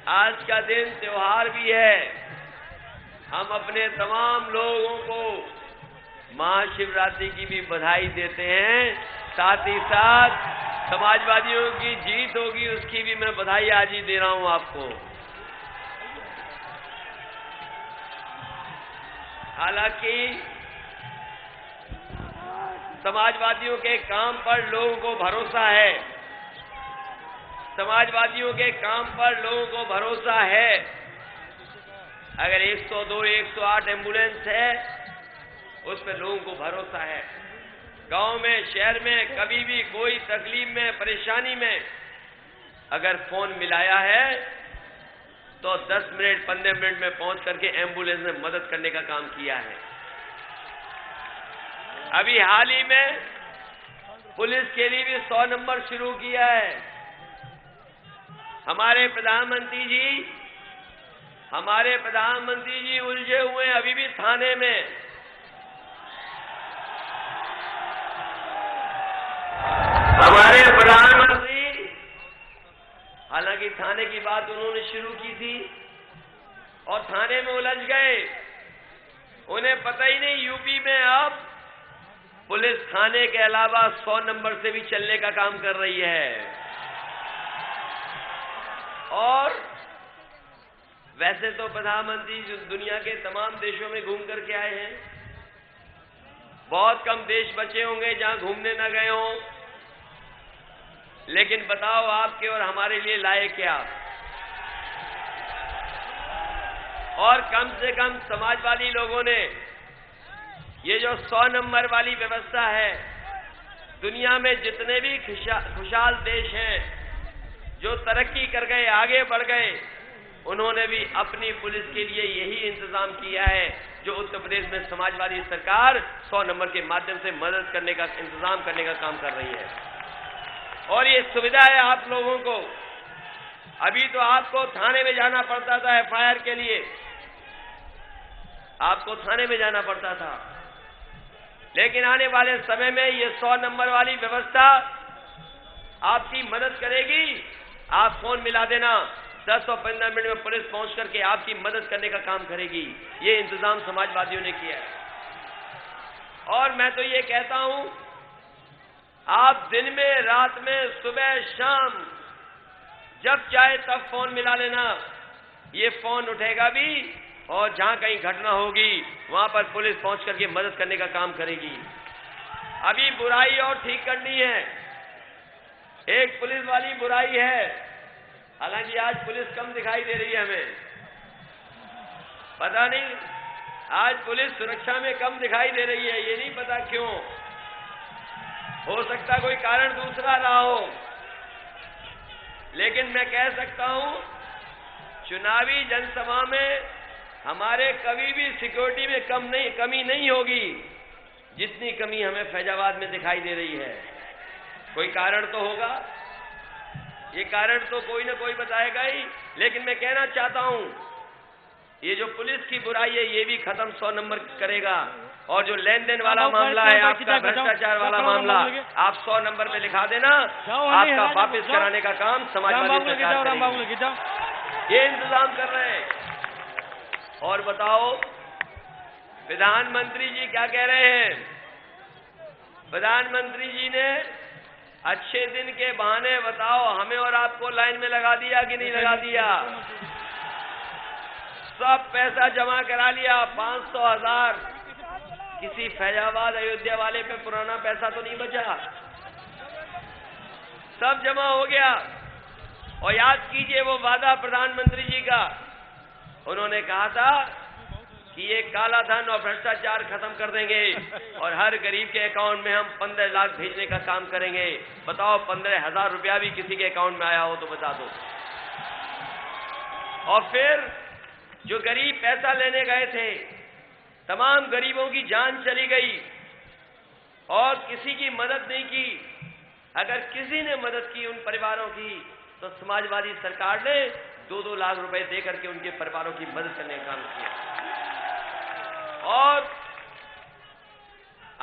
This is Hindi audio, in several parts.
आज का दिन त्योहार भी है। हम अपने तमाम लोगों को महाशिवरात्रि की भी बधाई देते हैं। साथ ही साथ समाजवादियों की जीत होगी उसकी भी मैं बधाई आज ही दे रहा हूं आपको। हालांकि समाजवादियों के काम पर लोगों को भरोसा है, समाजवादियों के काम पर लोगों को भरोसा है। अगर 102, 108 एम्बुलेंस है उस पर लोगों को भरोसा है। गांव में, शहर में कभी भी कोई तकलीफ में, परेशानी में अगर फोन मिलाया है तो 10 मिनट, 15 मिनट में पहुंच करके एम्बुलेंस में मदद करने का काम किया है। अभी हाल ही में पुलिस के लिए भी 100 नंबर शुरू किया है। हमारे प्रधानमंत्री जी उलझे हुए हैं अभी भी थाने में। हमारे प्रधानमंत्री, हालांकि थाने की बात उन्होंने शुरू की थी और थाने में उलझ गए। उन्हें पता ही नहीं यूपी में अब पुलिस थाने के अलावा 100 नंबर से भी चलने का काम कर रही है। और वैसे तो प्रधानमंत्री दुनिया के तमाम देशों में घूम करके आए हैं। बहुत कम देश बचे होंगे जहां घूमने न गए हों। लेकिन बताओ आपके और हमारे लिए लाए क्या? और कम से कम समाजवादी लोगों ने ये जो 100 नंबर वाली व्यवस्था है, दुनिया में जितने भी खुशहाल देश हैं जो तरक्की कर गए, आगे बढ़ गए, उन्होंने भी अपनी पुलिस के लिए यही इंतजाम किया है जो उत्तर प्रदेश में समाजवादी सरकार 100 नंबर के माध्यम से मदद करने का, इंतजाम करने का काम कर रही है। और ये सुविधा है आप लोगों को। अभी तो आपको थाने में जाना पड़ता था एफआईआर के लिए, आपको थाने में जाना पड़ता था। लेकिन आने वाले समय में ये 100 नंबर वाली व्यवस्था आपकी मदद करेगी। आप फोन मिला देना, 10 और 15 मिनट में पुलिस पहुंच करके आपकी मदद करने का काम करेगी। ये इंतजाम समाजवादियों ने किया है। और मैं तो ये कहता हूं, आप दिन में, रात में, सुबह, शाम जब चाहे तब फोन मिला लेना। ये फोन उठेगा भी और जहां कहीं घटना होगी वहां पर पुलिस पहुंच करके मदद करने का काम करेगी। अभी बुराई और ठीक करनी है। एक पुलिस वाली बुराई है, हालांकि आज पुलिस कम दिखाई दे रही है हमें, पता नहीं आज पुलिस सुरक्षा में कम दिखाई दे रही है। ये नहीं पता क्यों, हो सकता कोई कारण दूसरा रहा हो। लेकिन मैं कह सकता हूं, चुनावी जनसभा में हमारे कभी भी सिक्योरिटी में कमी नहीं होगी जितनी कमी हमें फैजाबाद में दिखाई दे रही है। कोई कारण तो होगा, ये कारण तो कोई ना कोई बताएगा ही। लेकिन मैं कहना चाहता हूं, ये जो पुलिस की बुराई है ये भी खत्म 100 नंबर करेगा। और जो लेन देन वाला मामला है, आपका भ्रष्टाचार वाला मामला, आप 100 नंबर में लिखा देना। आपका वापस कराने का काम समाजवादी सरकार करेगी। ये इंतजाम कर रहे हैं। और बताओ प्रधानमंत्री जी क्या कह रहे हैं? प्रधानमंत्री जी ने अच्छे दिन के बहाने बताओ हमें और आपको लाइन में लगा दिया कि नहीं लगा दिया? सब पैसा जमा करा लिया, 500,000। किसी फैजाबाद अयोध्या वाले पे पुराना पैसा तो नहीं बचा, सब जमा हो गया। और याद कीजिए वो वादा प्रधानमंत्री जी का, उन्होंने कहा था कि ये काला धन और भ्रष्टाचार खत्म कर देंगे और हर गरीब के अकाउंट में हम 15 लाख भेजने का काम करेंगे। बताओ 15,000 रुपया भी किसी के अकाउंट में आया हो तो बता दो। और फिर जो गरीब पैसा लेने गए थे, तमाम गरीबों की जान चली गई और किसी की मदद नहीं की। अगर किसी ने मदद की उन परिवारों की तो समाजवादी सरकार ने 2-2 लाख रुपए देकर के उनके परिवारों की मदद करने का काम किया। और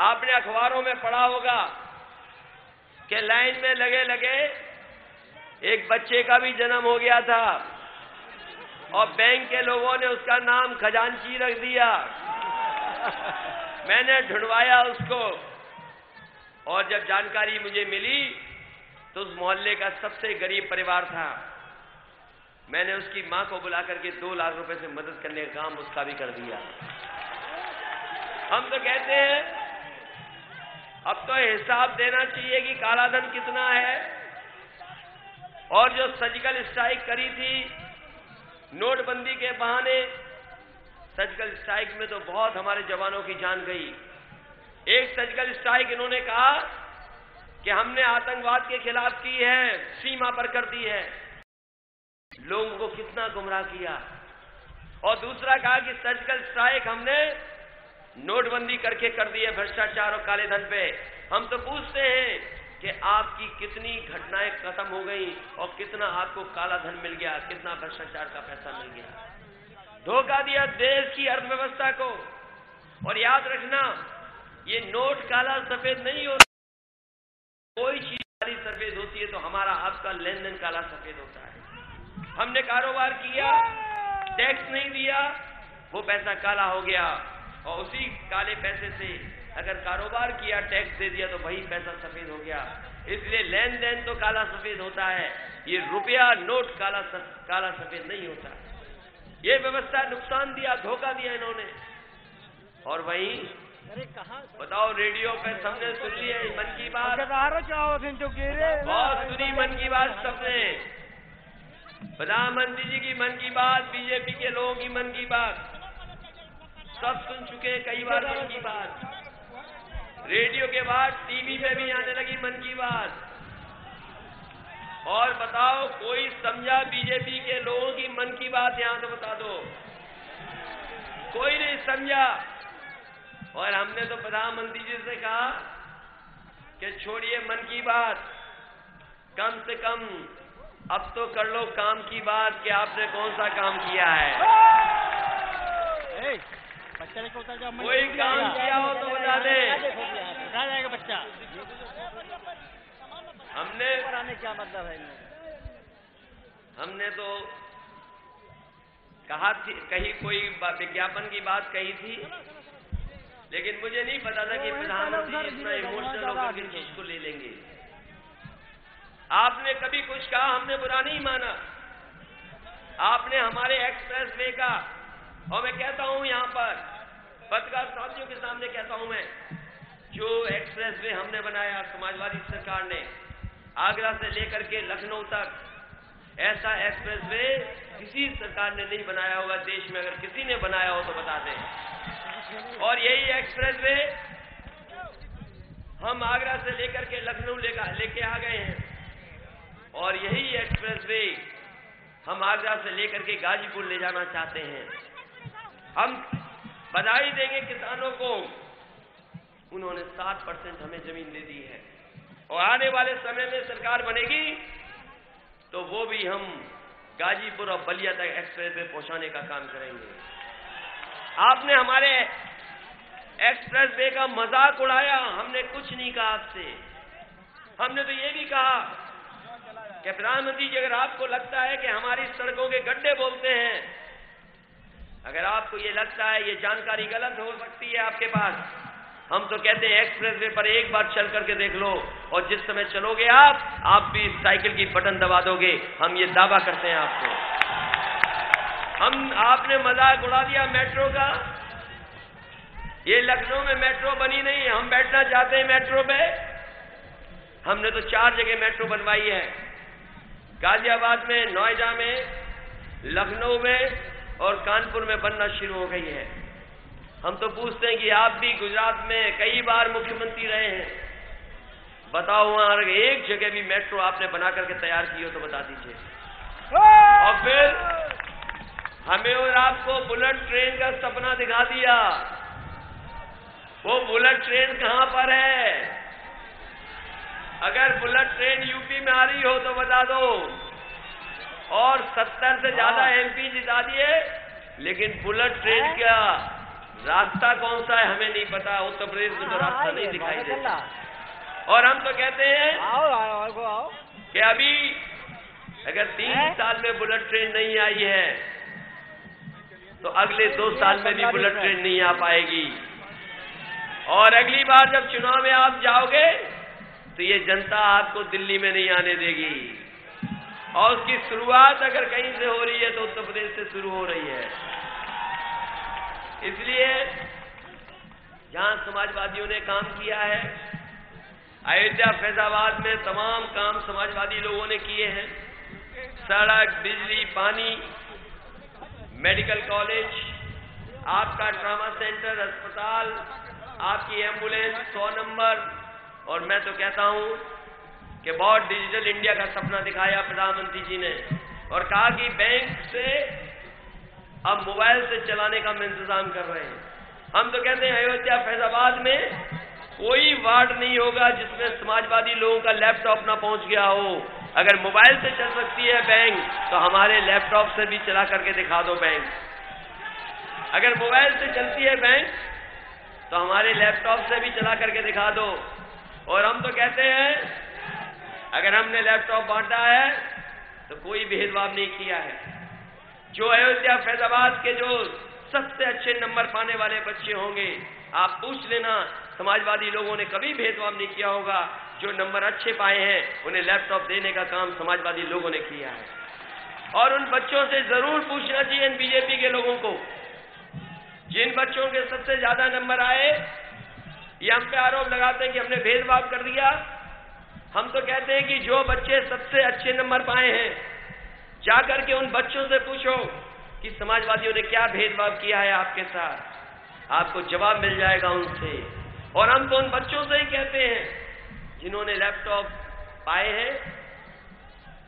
आपने अखबारों में पढ़ा होगा कि लाइन में लगे लगे एक बच्चे का भी जन्म हो गया था। और बैंक के लोगों ने उसका नाम खजांची रख दिया। मैंने ढूंढवाया उसको, और जब जानकारी मुझे मिली तो उस मोहल्ले का सबसे गरीब परिवार था। मैंने उसकी मां को बुला करके 2 लाख रुपए से मदद करने का काम उसका भी कर दिया। हम तो कहते हैं अब तो हिसाब देना चाहिए कि कालाधन कितना है। और जो सर्जिकल स्ट्राइक करी थी नोटबंदी के बहाने, सर्जिकल स्ट्राइक में तो बहुत हमारे जवानों की जान गई। एक सर्जिकल स्ट्राइक इन्होंने कहा कि हमने आतंकवाद के खिलाफ की है, सीमा पर कर दी है, लोगों को कितना गुमराह किया। और दूसरा कहा कि सर्जिकल स्ट्राइक हमने नोटबंदी करके कर दी है भ्रष्टाचार और काले धन पे। हम तो पूछते हैं कि आपकी कितनी घटनाएं खत्म हो गई और कितना आपको काला धन मिल गया, कितना भ्रष्टाचार का पैसा मिल गया। धोखा दिया देश की अर्थव्यवस्था को। और याद रखना, ये नोट काला सफेद नहीं होता। कोई चीज काली सफेद होती है तो हमारा आपका लेन देन काला सफेद होता है। हमने कारोबार किया, टैक्स नहीं दिया, वो पैसा काला हो गया। और उसी काले पैसे से अगर कारोबार किया, टैक्स दे दिया, तो वही पैसा सफेद हो गया। इसलिए लेन देन तो काला सफेद होता है, ये रुपया नोट काला सफेद नहीं होता। ये व्यवस्था नुकसान दिया, धोखा दिया इन्होंने। और वहीं बताओ, रेडियो पे सबने सुन लिया मन की बात, बहुत सुनी मन की बात सबने। प्रधानमंत्री जी की मन की बात, बीजेपी के लोगों की मन की बात, सब सुन चुके कई बार मन की बात। रेडियो के बाद टीवी पे भी आने लगी मन की बात। और बताओ, कोई समझा बीजेपी के लोगों की मन की बात? यहां तो बता दो, कोई नहीं समझा। और हमने तो प्रधानमंत्री जी से कहा कि छोड़िए मन की बात, कम से कम अब तो कर लो काम की बात कि आपने कौन सा काम किया है। कोई काम किया हो तो बता दे। बच्चा हमने क्या मतलब है? हमने तो कहा थी, कहीं कोई विज्ञापन की बात कही थी, लेकिन मुझे नहीं पता था कि प्रधानमंत्री इतना इमोशनल होकर किस चीज को ले लेंगे। आपने कभी कुछ कहा, हमने बुरा नहीं माना। आपने हमारे एक्सप्रेस वे का, और मैं कहता हूं यहां पर पत्रकार साथियों के सामने कहता हूं मैं, जो एक्सप्रेस वे हमने बनाया समाजवादी सरकार ने, आगरा से लेकर के लखनऊ तक, ऐसा एक्सप्रेस वे किसी सरकार ने नहीं बनाया होगा देश में। अगर किसी ने बनाया हो तो बता दें। और यही एक्सप्रेस वे हम आगरा से लेकर के लखनऊ लेके आ गए हैं। और यही एक्सप्रेस वे हम आगरा से लेकर के गाजीपुर ले जाना चाहते हैं। हम बधाई देंगे किसानों को, उन्होंने 7% हमें जमीन दे दी है। और आने वाले समय में सरकार बनेगी तो वो भी हम गाजीपुर और बलिया तक एक्सप्रेस वे पहुंचाने का काम करेंगे। आपने हमारे एक्सप्रेस वे का मजाक उड़ाया, हमने कुछ नहीं कहा आपसे। हमने तो ये भी कहा कि प्रधानमंत्री जी, अगर आपको लगता है कि हमारी सड़कों के गड्ढे बोलते हैं, अगर आपको ये लगता है, ये जानकारी गलत हो सकती है आपके पास, हम तो कहते हैं एक्सप्रेस वे पर एक बार चल करके देख लो, और जिस समय चलोगे आप भी साइकिल की बटन दबा दोगे। हम ये दावा करते हैं आपको। आपने मजाक उड़ा दिया मेट्रो का। ये लखनऊ में मेट्रो बनी नहीं है, हम बैठना चाहते हैं मेट्रो पे। हमने तो 4 जगह मेट्रो बनवाई है, गाजियाबाद में, नोएडा में, लखनऊ में और कानपुर में बनना शुरू हो गई है। हम तो पूछते हैं कि आप भी गुजरात में कई बार मुख्यमंत्री रहे हैं, बताओ वहां एक जगह भी मेट्रो आपने बना करके तैयार की हो तो बता दीजिए। और फिर हमें और आपको बुलेट ट्रेन का सपना दिखा दिया। वो बुलेट ट्रेन कहां पर है? अगर बुलेट ट्रेन यूपी में आ रही हो तो बता दो। और 70 से ज्यादा एमपी जिता दिए, लेकिन बुलेट ट्रेन का रास्ता कौन सा है हमें नहीं पता। उत्तर प्रदेश में तो रास्ता नहीं दिखाई देता। और हम तो कहते हैं आओ कि अभी अगर 3 साल में बुलेट ट्रेन नहीं आई है तो अगले 2 साल में भी बुलेट ट्रेन नहीं आ पाएगी। और अगली बार जब चुनाव में आप जाओगे तो ये जनता आपको दिल्ली में नहीं आने देगी। और उसकी शुरुआत अगर कहीं से हो रही है तो उत्तर प्रदेश से शुरू हो रही है। इसलिए जहां समाजवादियों ने काम किया है, अयोध्या फैजाबाद में तमाम काम समाजवादी लोगों ने किए हैं। सड़क, बिजली, पानी, मेडिकल कॉलेज, आपका ट्रामा सेंटर, अस्पताल, आपकी एम्बुलेंस, 100 नंबर। और मैं तो कहता हूं कि बहुत डिजिटल इंडिया का सपना दिखाया प्रधानमंत्री जी ने और कहा कि बैंक से अब मोबाइल से चलाने का हम इंतजाम कर रहे हैं। हम तो कहते हैं अयोध्या फैजाबाद में कोई वार्ड नहीं होगा जिसमें समाजवादी लोगों का लैपटॉप ना पहुंच गया हो। अगर मोबाइल से चल सकती है बैंक तो हमारे लैपटॉप से भी चला करके दिखा दो बैंक। अगर मोबाइल से चलती है बैंक तो हमारे लैपटॉप से भी चला करके दिखा दो। और हम तो कहते हैं अगर हमने लैपटॉप बांटा है तो कोई भेदभाव नहीं किया है। जो अयोध्या फैजाबाद के जो सबसे अच्छे नंबर पाने वाले बच्चे होंगे, आप पूछ लेना, समाजवादी लोगों ने कभी भेदभाव नहीं किया होगा। जो नंबर अच्छे पाए हैं उन्हें लैपटॉप देने का काम समाजवादी लोगों ने किया है। और उन बच्चों से जरूर पूछना चाहिए इन बीजेपी के लोगों को, जिन बच्चों के सबसे ज्यादा नंबर आए, ये हम पे आरोप लगाते हैं कि हमने भेदभाव कर दिया। हम तो कहते हैं कि जो बच्चे सबसे अच्छे नंबर पाए हैं, जाकर के उन बच्चों से पूछो कि समाजवादियों ने क्या भेदभाव किया है आपके साथ, आपको जवाब मिल जाएगा उनसे। और हम तो उन बच्चों से ही कहते हैं जिन्होंने लैपटॉप पाए हैं,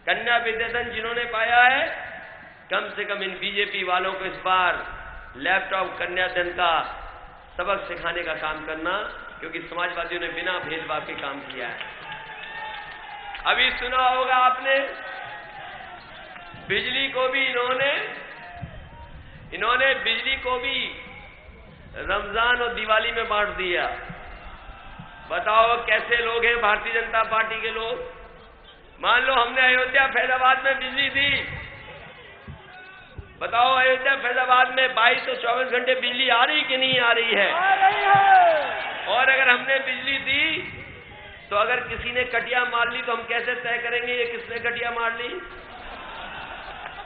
कन्या विद्याधन जिन्होंने पाया है, कम से कम इन बीजेपी वालों को इस बार लैपटॉप कन्याधन का सबक सिखाने का काम करना, क्योंकि समाजवादियों ने बिना भेदभाव के काम किया है। अभी सुना होगा आपने, बिजली को भी इन्होंने बिजली को भी रमजान और दिवाली में बांट दिया। बताओ कैसे लोग हैं भारतीय जनता पार्टी के लोग। मान लो हमने अयोध्या फैजाबाद में बिजली दी, बताओ अयोध्या फैजाबाद में 22 और 24 घंटे बिजली आ रही कि नहीं आ रही है? आ रही है। और अगर हमने बिजली दी तो अगर किसी ने कटिया मार ली तो हम कैसे तय करेंगे ये किसने कटिया मार ली?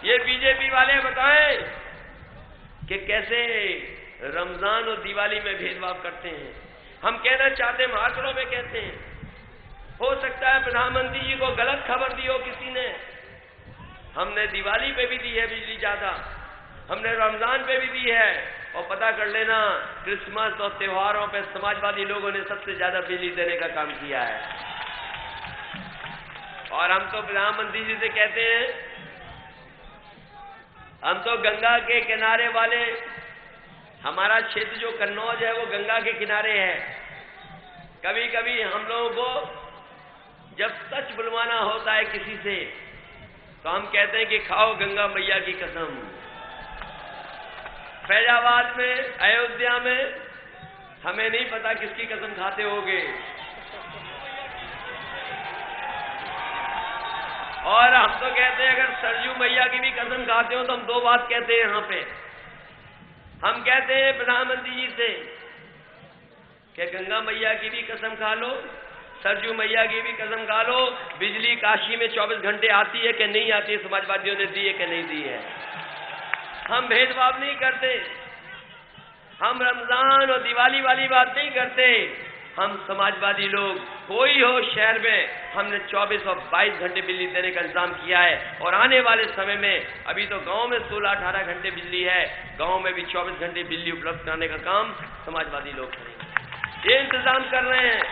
ये बीजेपी वाले बताएं कि कैसे रमजान और दिवाली में भेदभाव करते हैं। हम कहना चाहते हैं, आंकड़ों में कहते हैं, हो सकता है प्रधानमंत्री जी को गलत खबर दी हो किसी ने। हमने दिवाली पे भी दी है बिजली ज्यादा, हमने रमजान पे भी दी है, और पता कर लेना क्रिसमस और त्योहारों पे समाजवादी लोगों ने सबसे ज्यादा बिजली देने का काम किया है। और हम तो प्रधानमंत्री जी से कहते हैं, हम तो गंगा के किनारे वाले, हमारा क्षेत्र जो कन्नौज है वो गंगा के किनारे है। कभी कभी हम लोगों को जब सच बुलवाना होता है किसी से तो हम कहते हैं कि खाओ गंगा मैया की कसम। फैजाबाद में, अयोध्या में हमें नहीं पता किसकी कसम खाते होगे। और हम तो कहते हैं अगर सरजू मैया की भी कसम खाते हो तो हम 2 बात कहते हैं। यहां पे हम कहते हैं प्रधानमंत्री जी से कि गंगा मैया की भी कसम खा लो, सरजू मैया की भी कसम खा लो, बिजली काशी में 24 घंटे आती है कि नहीं आती है, समाजवादियों ने दी है कि नहीं दी है। हम भेदभाव नहीं करते, हम रमजान और दिवाली वाली बात नहीं करते। हम समाजवादी लोग, कोई हो शहर में, हमने 24 और 22 घंटे बिजली देने का इंतजाम किया है। और आने वाले समय में, अभी तो गांव में 16-18 घंटे बिजली है, गांव में भी 24 घंटे बिजली उपलब्ध कराने का काम समाजवादी लोग करेंगे, ये इंतजाम कर रहे हैं।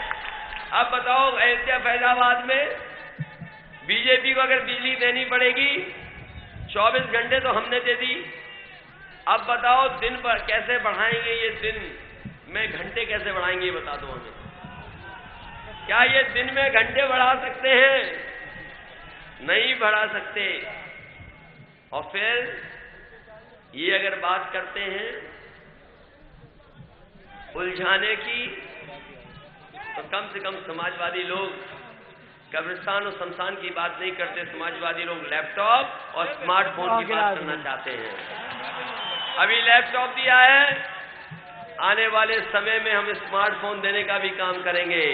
अब बताओ अयोध्या फैजाबाद में बीजेपी को अगर बिजली देनी पड़ेगी 24 घंटे तो हमने दे दी, अब बताओ दिन पर कैसे बढ़ाएंगे, ये दिन में घंटे कैसे बढ़ाएंगे, ये बता दो हमें। क्या ये दिन में घंटे बढ़ा सकते हैं? नहीं बढ़ा सकते। और फिर ये अगर बात करते हैं उलझाने की, तो कम से कम समाजवादी लोग कब्रिस्तान और शमशान की बात नहीं करते, समाजवादी लोग लैपटॉप और स्मार्टफोन की बात करना चाहते हैं। अभी लैपटॉप दिया है, आने वाले समय में हम स्मार्टफोन देने का भी काम करेंगे,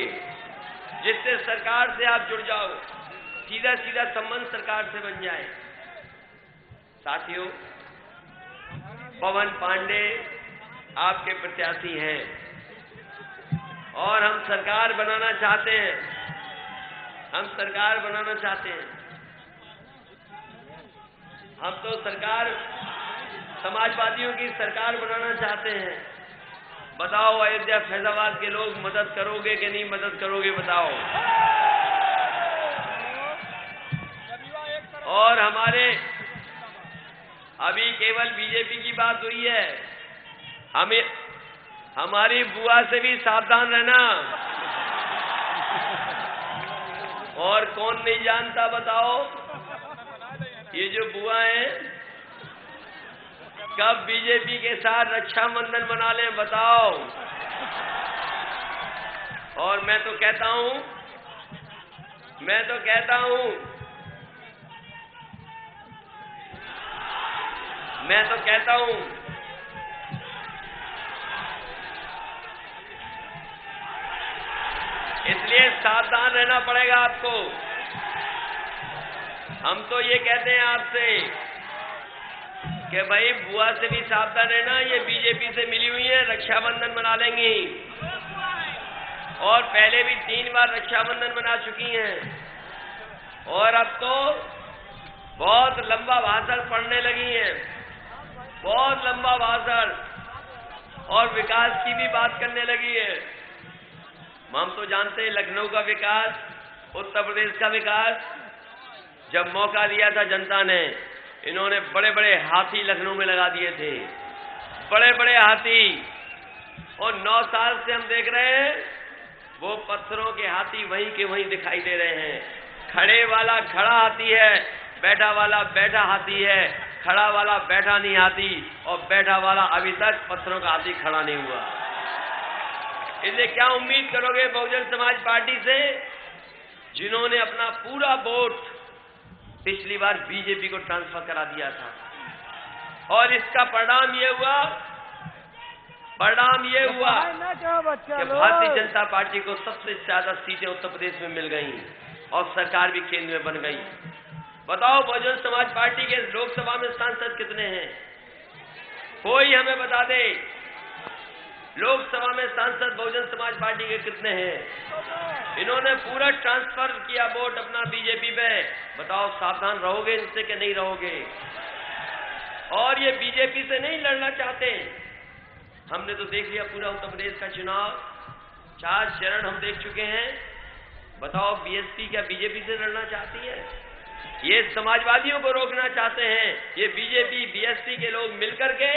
जिससे सरकार से आप जुड़ जाओ, सीधा सीधा संबंध सरकार से बन जाए। साथियों, पवन पांडे आपके प्रत्याशी हैं और हम सरकार बनाना चाहते हैं, हम सरकार बनाना चाहते हैं। हम तो सरकार समाजवादियों की सरकार बनाना चाहते हैं। बताओ अयोध्या फैजाबाद के लोग मदद करोगे कि नहीं मदद करोगे, बताओ। और हमारे अभी केवल बीजेपी की बात हुई है, हमें हमारी बुआ से भी सावधान रहना। और कौन नहीं जानता बताओ, ये जो बुआ हैं कब बीजेपी के साथ रक्षाबंधन मना लें, बताओ। और मैं तो कहता हूं इसलिए सावधान रहना पड़ेगा आपको। हम तो ये कहते हैं आपसे कि भाई बुआ से भी सावधान रहना, ये बीजेपी से मिली हुई है, रक्षाबंधन मना लेंगी और पहले भी 3 बार रक्षाबंधन मना चुकी हैं और अब तो बहुत लंबा भाषण पढ़ने लगी हैं, बहुत लंबा भाषण, और विकास की भी बात करने लगी है। हम तो जानते हैं लखनऊ का विकास, उत्तर प्रदेश का विकास, जब मौका दिया था जनता ने, इन्होंने बड़े बड़े हाथी लखनऊ में लगा दिए थे, बड़े बड़े हाथी, और 9 साल से हम देख रहे हैं वो पत्थरों के हाथी वहीं के वहीं दिखाई दे रहे हैं। खड़े वाला खड़ा हाथी है, बैठा वाला बैठा हाथी है, खड़ा वाला बैठा नहीं हाथी, और बैठा वाला अभी तक पत्थरों का हाथी खड़ा नहीं हुआ। इसलिए क्या उम्मीद करोगे बहुजन समाज पार्टी से, जिन्होंने अपना पूरा वोट पिछली बार बीजेपी को ट्रांसफर करा दिया था, और इसका परिणाम ये हुआ कि भारतीय जनता पार्टी को सबसे ज्यादा सीटें उत्तर प्रदेश में मिल गई और सरकार भी केंद्र में बन गई। बताओ बहुजन समाज पार्टी के लोकसभा में सांसद कितने हैं? कोई हमें बता दे, लोकसभा में सांसद बहुजन समाज पार्टी के कितने हैं? इन्होंने पूरा ट्रांसफर किया वोट अपना बीजेपी पे। बताओ सावधान रहोगे इनसे कि नहीं रहोगे? और ये बीजेपी से नहीं लड़ना चाहते। हमने तो देख लिया पूरा उत्तर प्रदेश का चुनाव, 4 चरण हम देख चुके हैं। बताओ बीएसपी क्या बीजेपी से लड़ना चाहती है? ये समाजवादियों को रोकना चाहते हैं। ये बीजेपी बीएसपी के लोग मिलकर के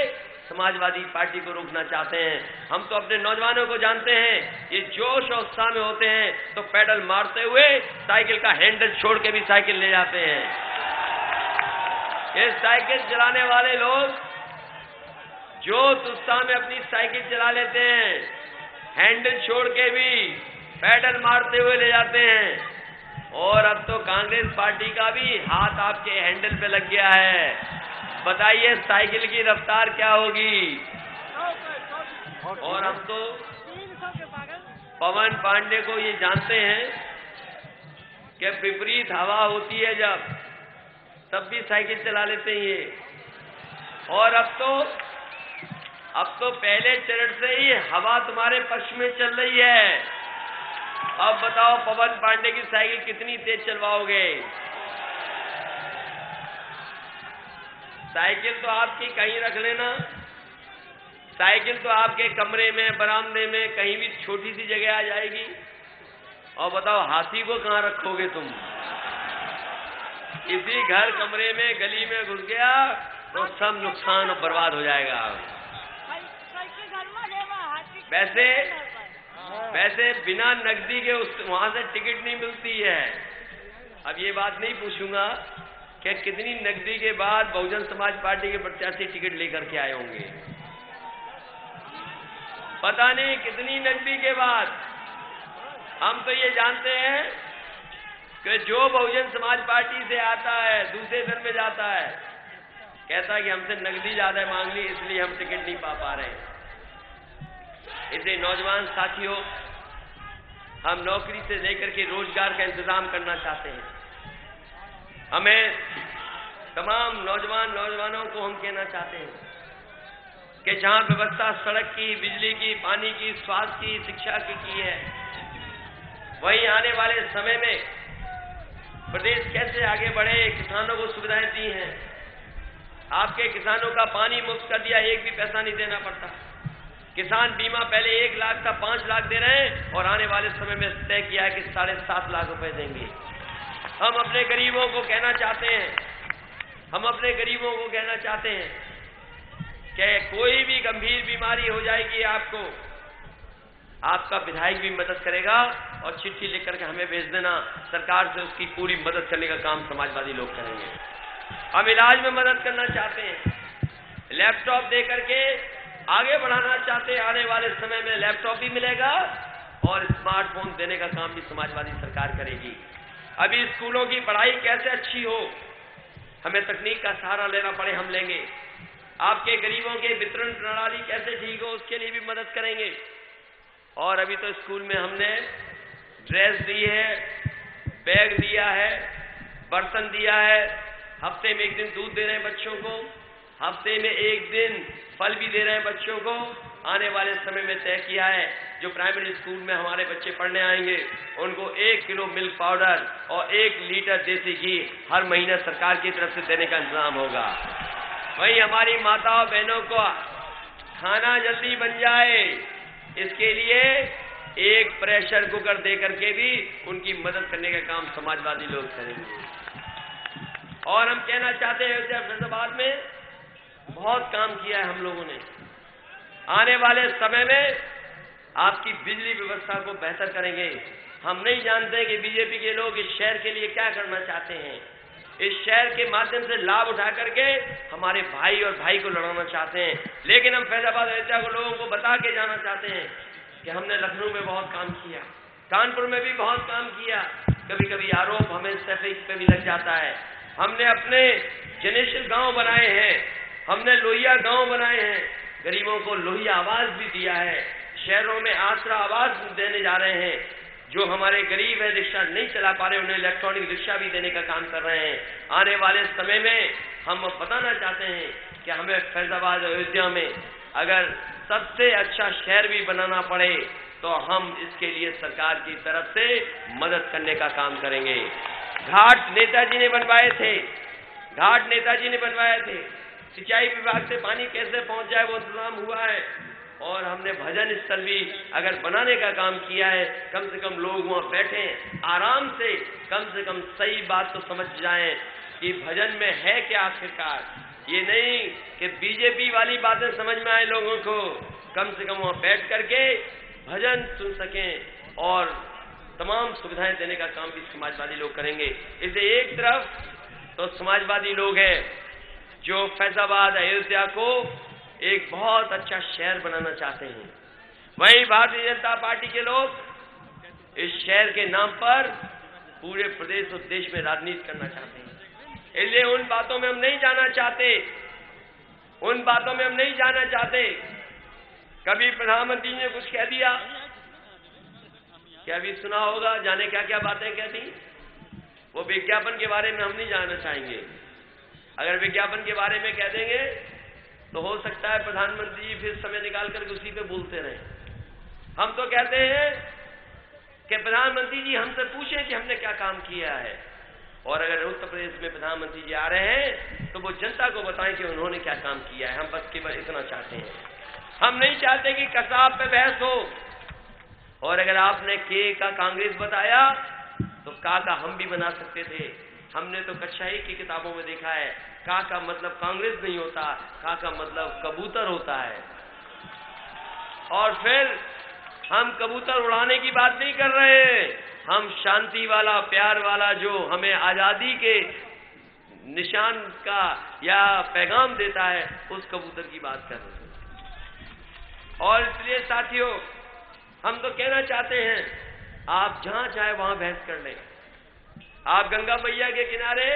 समाजवादी पार्टी को रोकना चाहते हैं। हम तो अपने नौजवानों को जानते हैं, ये जोश और उत्साह में होते हैं तो पैडल मारते हुए साइकिल का हैंडल छोड़ के भी साइकिल ले जाते हैं। ये साइकिल चलाने वाले लोग जोश उत्साह में अपनी साइकिल चला लेते हैं, हैंडल छोड़ के भी पैडल मारते हुए ले जाते हैं। और अब तो कांग्रेस पार्टी का भी हाथ आपके हैंडल पे लग गया है। बताइए साइकिल की रफ्तार क्या होगी? और हम तो पवन पांडे को ये जानते हैं कि विपरीत हवा होती है जब, तब भी साइकिल चला लेते हैं ये। और अब तो पहले चरण से ही हवा तुम्हारे पक्ष में चल रही है। अब बताओ पवन पांडे की साइकिल कितनी तेज चलवाओगे? साइकिल तो आपकी कहीं रख लेना, साइकिल तो आपके कमरे में, बरामदे में, कहीं भी छोटी सी जगह आ जाएगी। और बताओ हाथी को कहां रखोगे तुम? किसी घर, कमरे में, गली में घुस गया तो सब नुकसान और बर्बाद हो जाएगा। वैसे बिना नकदी के वहां से टिकट नहीं मिलती है। अब ये बात नहीं पूछूंगा कि कितनी नकदी के बाद बहुजन समाज पार्टी के प्रत्याशी टिकट लेकर के आए होंगे, पता नहीं कितनी नकदी के बाद। हम तो ये जानते हैं कि जो बहुजन समाज पार्टी से आता है, दूसरे दल में जाता है, कहता है कि हमसे नकदी ज्यादा मांग ली इसलिए हम टिकट नहीं पा रहे हैं। इसलिए नौजवान साथियों, हम नौकरी से लेकर के रोजगार का इंतजाम करना चाहते हैं। हमें तमाम नौजवानों को हम कहना चाहते हैं कि जहां व्यवस्था सड़क की, बिजली की, पानी की, स्वास्थ्य की, शिक्षा की है, वहीं आने वाले समय में प्रदेश कैसे आगे बढ़े, किसानों को सुविधाएं दी हैं। आपके किसानों का पानी मुफ्त कर दिया, एक भी पैसा नहीं देना पड़ता। किसान बीमा पहले 1 लाख था, 5 लाख दे रहे हैं और आने वाले समय में तय किया है कि 7.5 लाख रुपए देंगे। हम अपने गरीबों को कहना चाहते हैं कि कोई भी गंभीर बीमारी हो जाएगी आपको, आपका विधायक भी मदद करेगा और चिट्ठी लिख करके हमें भेज देना, सरकार से उसकी पूरी मदद करने का काम समाजवादी लोग करेंगे। हम इलाज में मदद करना चाहते हैं, लैपटॉप दे करके आगे बढ़ाना चाहते हैं। आने वाले समय में लैपटॉप भी मिलेगा और स्मार्टफोन देने का काम भी समाजवादी सरकार करेगी। अभी स्कूलों की पढ़ाई कैसे अच्छी हो, हमें तकनीक का सहारा लेना पड़े, हम लेंगे। आपके गरीबों के वितरण प्रणाली कैसे ठीक हो, उसके लिए भी मदद करेंगे। और अभी तो स्कूल में हमने ड्रेस दी है, बैग दिया है, बर्तन दिया है, हफ्ते में 1 दिन दूध दे रहे हैं बच्चों को, हफ्ते में 1 दिन फल भी दे रहे हैं बच्चों को। आने वाले समय में तय किया है जो प्राइमरी स्कूल में हमारे बच्चे पढ़ने आएंगे उनको 1 किलो मिल्क पाउडर और 1 लीटर देसी घी हर महीने सरकार की तरफ से देने का इंतजाम होगा। वहीं हमारी माताओं बहनों को खाना जल्दी बन जाए, इसके लिए 1 प्रेशर कुकर दे करके भी उनकी मदद करने का काम समाजवादी लोग करेंगे। और हम कहना चाहते हैं फैजाबाद में बहुत काम किया है हम लोगों ने। आने वाले समय में आपकी बिजली व्यवस्था को बेहतर करेंगे। हम नहीं जानते कि बीजेपी के लोग इस शहर के लिए क्या करना चाहते हैं। इस शहर के माध्यम से लाभ उठा करके हमारे भाई और भाई को लड़ाना चाहते हैं, लेकिन हम फैजाबाद अयोध्या को लोगों को बता के जाना चाहते हैं कि हमने लखनऊ में बहुत काम किया, कानपुर में भी बहुत काम किया। कभी कभी आरोप हमें सफेद पे भी लग जाता है। हमने अपने जनेश्वर गांव बनाए हैं, हमने लोहिया गांव बनाए हैं, गरीबों को लोहिया आवास भी दिया है, शहरों में आसरा आवास देने जा रहे हैं। जो हमारे गरीब है, रिक्शा नहीं चला पा रहे, उन्हें इलेक्ट्रॉनिक रिक्शा भी देने का काम कर रहे हैं। आने वाले समय में हम बताना चाहते हैं कि हमें फैजाबाद अयोध्या में अगर सबसे अच्छा शहर भी बनाना पड़े तो हम इसके लिए सरकार की तरफ से मदद करने का काम करेंगे। घाट नेताजी ने बनवाए थे, सिंचाई विभाग से पानी कैसे पहुंच जाए वो इंतजाम हुआ है। और हमने भजन स्थल भी अगर बनाने का काम किया है, कम से कम लोग वहां बैठे आराम से कम सही बात तो समझ जाएं कि भजन में है क्या आखिरकार। ये नहीं कि बीजेपी वाली बातें समझ में आए लोगों को, कम से कम वहां बैठ करके भजन सुन सकें और तमाम सुविधाएं देने का काम भी समाजवादी लोग करेंगे। इसलिए एक तरफ तो समाजवादी लोग हैं जो फैजाबाद अयोध्या को एक बहुत अच्छा शहर बनाना चाहते हैं, वहीं भारतीय जनता पार्टी के लोग इस शहर के नाम पर पूरे प्रदेश और देश में राजनीति करना चाहते हैं। इसलिए उन बातों में हम नहीं जाना चाहते। कभी प्रधानमंत्री ने कुछ कह दिया, क्या भी सुना होगा, जाने क्या क्या बातें कहती, वो विज्ञापन के बारे में हम नहीं जानना चाहेंगे। अगर विज्ञापन के बारे में कह देंगे तो हो सकता है प्रधानमंत्री जी फिर समय निकाल करके उसी पे बोलते रहे। हम तो कहते हैं कि प्रधानमंत्री जी हमसे पूछें कि हमने क्या काम किया है, और अगर उत्तर प्रदेश में प्रधानमंत्री जी आ रहे हैं तो वो जनता को बताएं कि उन्होंने क्या काम किया है। हम बस केवल इतना चाहते हैं। हम नहीं चाहते कि कसाब पे बहस हो, और अगर आपने के का कांग्रेस बताया तो का हम भी बना सकते थे। हमने तो कक्षा 1 की किताबों में देखा है, का मतलब कांग्रेस नहीं होता, का मतलब कबूतर होता है। और फिर हम कबूतर उड़ाने की बात नहीं कर रहे हैं, हम शांति वाला, प्यार वाला, जो हमें आजादी के निशान का या पैगाम देता है, उस कबूतर की बात कर रहे हैं। और इसलिए साथियों, हम तो कहना चाहते हैं आप जहां चाहे वहां बहस कर लें। आप गंगा मैया के किनारे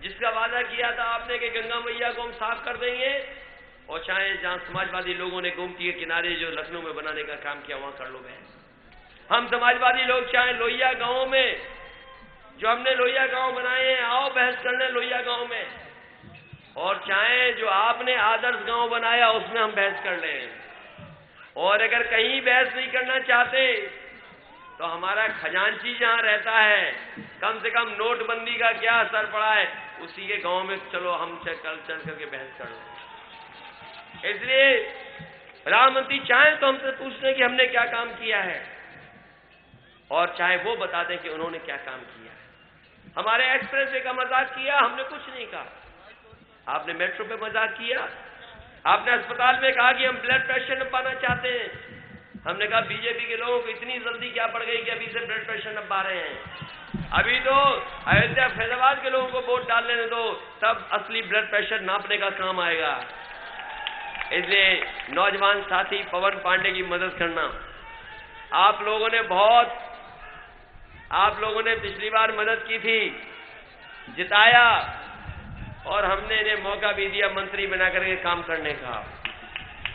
जिसका वादा किया था आपने कि गंगा मैया को हम साफ कर देंगे, और चाहे जहां समाजवादी लोगों ने गोमती के किनारे जो लखनऊ में बनाने का काम किया वहां कर लो बहस। हम समाजवादी लोग चाहे लोहिया गांव में, जो हमने लोहिया गांव बनाए हैं, आओ बहस करने लोहिया गांव में, और चाहे जो आपने आदर्श गांव बनाया उसमें हम बहस कर लें। और अगर कहीं बहस नहीं करना चाहते तो हमारा खजांची जहां रहता है, कम से कम नोटबंदी का क्या असर पड़ा है, उसी के गांव में चलो हम चल करके बहस कर लो। इसलिए प्रधानमंत्री चाहे तो हमसे पूछ लें कि हमने क्या काम किया है, और चाहे वो बता दें कि उन्होंने क्या काम किया है। हमारे एक्सप्रेसवे का मजाक किया, हमने कुछ नहीं कहा। आपने मेट्रो पे मजाक किया, आपने अस्पताल में कहा कि हम ब्लड प्रेशर न पाना चाहते हैं। हमने कहा बीजेपी के लोगों को इतनी जल्दी क्या पड़ गई कि अभी से ब्लड प्रेशर न पा रहे हैं। अभी तो अयोध्या फैजाबाद के लोगों को वोट डाल लेने दो, तब असली ब्लड प्रेशर नापने का काम आएगा। इसलिए नौजवान साथी पवन पांडे की मदद करना, आप लोगों ने पिछली बार मदद की थी, जिताया, और हमने इन्हें मौका भी दिया मंत्री बना करके काम करने का।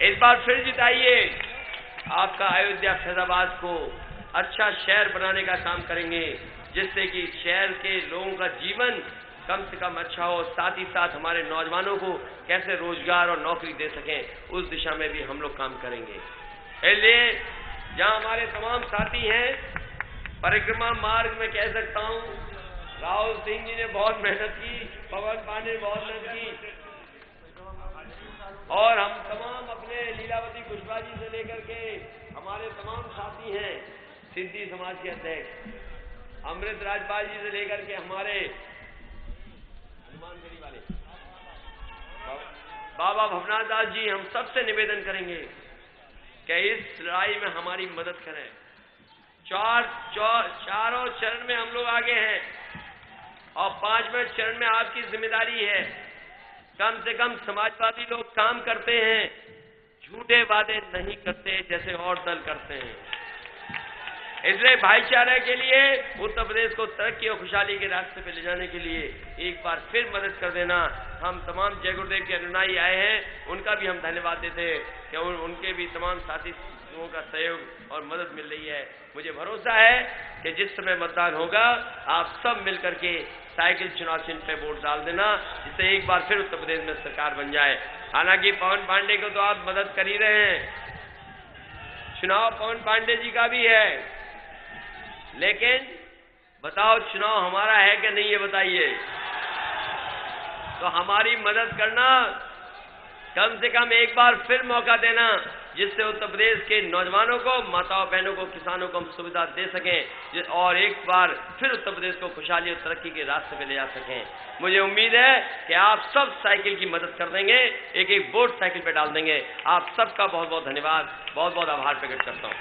इस बार फिर जिताइए, आपका अयोध्या फैजाबाद को अच्छा शहर बनाने का काम करेंगे, जिससे कि शहर के लोगों का जीवन कम से कम अच्छा हो, साथ ही साथ हमारे नौजवानों को कैसे रोजगार और नौकरी दे सकें, उस दिशा में भी हम लोग काम करेंगे। इसलिए जहां हमारे तमाम साथी हैं, परिक्रमा मार्ग में कह सकता हूं, राहुल सिंह जी ने बहुत मेहनत की, पवन पांडे ने बहुत मेहनत की, और हम तमाम अपने लीलावती कुशवाहा जी से लेकर के हमारे तमाम साथी हैं, सिंधी समाज के अध्यक्ष अमृत राजपाल जी से लेकर के हमारे हनुमानगढ़ी वाले बाबा भवनाथ दास जी, हम सबसे निवेदन करेंगे कि इस लड़ाई में हमारी मदद करें। चारों चरण में हम लोग आगे हैं, और 5वें चरण में आपकी जिम्मेदारी है। कम से कम समाजवादी लोग काम करते हैं, झूठे वादे नहीं करते जैसे और दल करते हैं। इसलिए भाईचारे के लिए, उत्तर प्रदेश को तरक्की और खुशहाली के रास्ते पे ले जाने के लिए एक बार फिर मदद कर देना। हम तमाम जय गुरुदेव के अनुयायी आए हैं, उनका भी हम धन्यवाद देते हैं कि उनके भी तमाम साथी लोगों का सहयोग और मदद मिल रही है। मुझे भरोसा है कि जिस समय मतदान होगा, आप सब मिलकर के साइकिल चुनाव चिन्ह पे वोट डाल देना, जिससे एक बार फिर उत्तर प्रदेश में सरकार बन जाए। हालांकि पवन पांडे को तो आप मदद कर ही रहे हैं, चुनाव पवन पांडे जी का भी है, लेकिन बताओ चुनाव हमारा है कि नहीं, ये बताइए। तो हमारी मदद करना, कम से कम एक बार फिर मौका देना, जिससे उत्तर प्रदेश के नौजवानों को, माताओं बहनों को, किसानों को हम सुविधा दे सकें, और एक बार फिर उत्तर प्रदेश को खुशहाली और तरक्की के रास्ते पे ले जा सकें। मुझे उम्मीद है कि आप सब साइकिल की मदद कर देंगे, एक एक वोट साइकिल पे डाल देंगे। आप सबका बहुत बहुत धन्यवाद, बहुत बहुत आभार प्रकट करता हूं।